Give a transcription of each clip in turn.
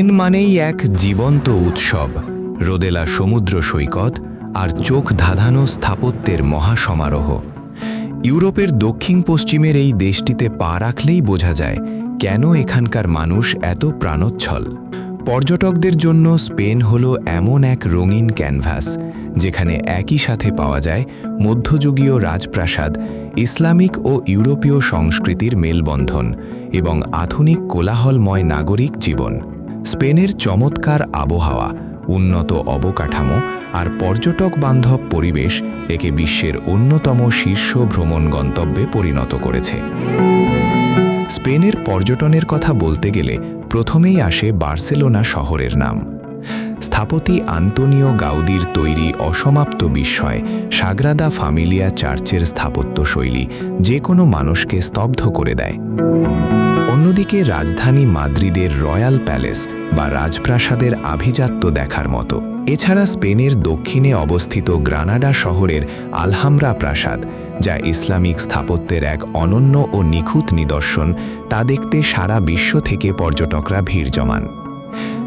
Spain মানেই এক জীবন্ত উৎসব, রোদেলা সমুদ্র সৈকত আর চোখ ধাঁধানো স্থাপত্যের মহাসমারোহ। ইউরোপের দক্ষিণ পশ্চিমের এই দেশটিতে পা রাখলেই বোঝা যায় কেন এখানকার মানুষ এত প্রাণোচ্ছল। পর্যটকদের জন্য স্পেন হলো এমন এক রঙিন ক্যানভাস যেখানে একই সাথে পাওয়া যায় মধ্যযুগীয় রাজপ্রাসাদ, ইসলামিক ও ইউরোপীয় সংস্কৃতির মেলবন্ধন এবং আধুনিক কোলাহলময় নাগরিক জীবন। স্পেনের চমৎকার আবহাওয়া, উন্নত অবকাঠামো আর পর্যটক বান্ধব পরিবেশ একে বিশ্বের অন্যতম শীর্ষ ভ্রমণ গন্তব্যে পরিণত করেছে। স্পেনের পর্যটনের কথা বলতে গেলে প্রথমেই আসে বার্সেলোনা শহরের নাম। স্থপতি আন্তোনিও গাউদির তৈরি অসমাপ্ত বিস্ময় সাগ্রাদা ফ্যামিলিয়া চার্চের স্থাপত্যশৈলী যে কোনো মানুষকে স্তব্ধ করে দেয়। অন্যদিকে রাজধানী মাদ্রিদের রয়্যাল প্যালেস বা রাজপ্রাসাদের আভিজাত্য দেখার মতো। এছাড়া স্পেনের দক্ষিণে অবস্থিত গ্রানাডা শহরের আলহামরা প্রাসাদ, যা ইসলামিক স্থাপত্যের এক অনন্য ও নিখুঁত নিদর্শন, তা দেখতে সারা বিশ্ব থেকে পর্যটকরা ভিড় জমান।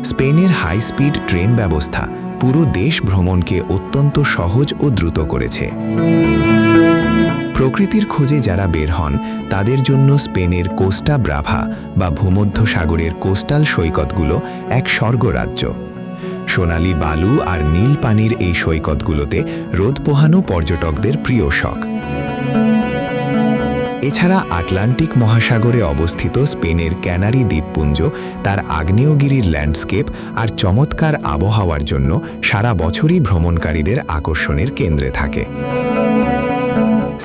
স্পেনের হাই স্পিড ট্রেন ব্যবস্থা পুরো দেশ ভ্রমণকে অত্যন্ত সহজ ও দ্রুত করেছে। প্রকৃতির খোঁজে যারা বের হন তাদের জন্য স্পেনের কোস্টা ব্রাভা বা ভূমধ্যসাগরের কোস্টাল সৈকতগুলো এক স্বর্গরাজ্য। সোনালি বালু আর নীল পানির এই সৈকতগুলোতে রোদ পোহানো পর্যটকদের প্রিয় শখ। এছাড়া আটলান্টিক মহাসাগরে অবস্থিত স্পেনের ক্যানারি দ্বীপপুঞ্জ তার আগ্নেয়গিরির ল্যান্ডস্কেপ আর চমৎকার আবহাওয়ার জন্য সারা বছরই ভ্রমণকারীদের আকর্ষণের কেন্দ্রে থাকে।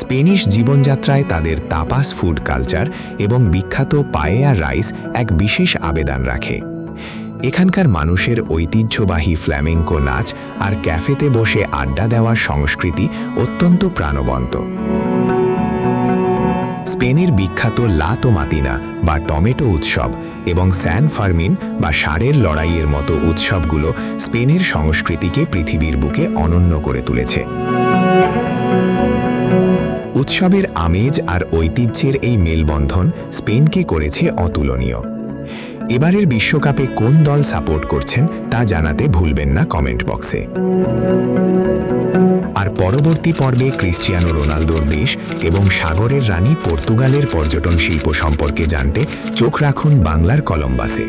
স্পেনিশ জীবনযাত্রায় তাদের তাপাস ফুড কালচার এবং বিখ্যাত পায়েয়া রাইস এক বিশেষ আবেদন রাখে। এখানকার মানুষের ঐতিহ্যবাহী ফ্ল্যামেঙ্কো নাচ আর ক্যাফেতে বসে আড্ডা দেওয়ার সংস্কৃতি অত্যন্ত প্রাণবন্ত। স্পেনের বিখ্যাত লা তোমাতিনা বা টমেটো উৎসব এবং স্যান ফার্মিন বা ষাঁড়ের লড়াইয়ের মতো উৎসবগুলো স্পেনের সংস্কৃতিকে পৃথিবীর বুকে অনন্য করে তুলেছে। উৎসবের আমেজ আর ঐতিহ্যের এই মেলবন্ধন স্পেনকে করেছে অতুলনীয়। এবারের বিশ্বকাপে কোন দল সাপোর্ট করছেন তা জানাতে ভুলবেন না কমেন্ট বক্সে। আর পরবর্তী পর্বে ক্রিস্টিয়ানো রোনালদোর দেশ এবং সাগরের রানী পর্তুগালের পর্যটন শিল্প সম্পর্কে জানতে চোখ রাখুন বাংলার কলম্বাসে।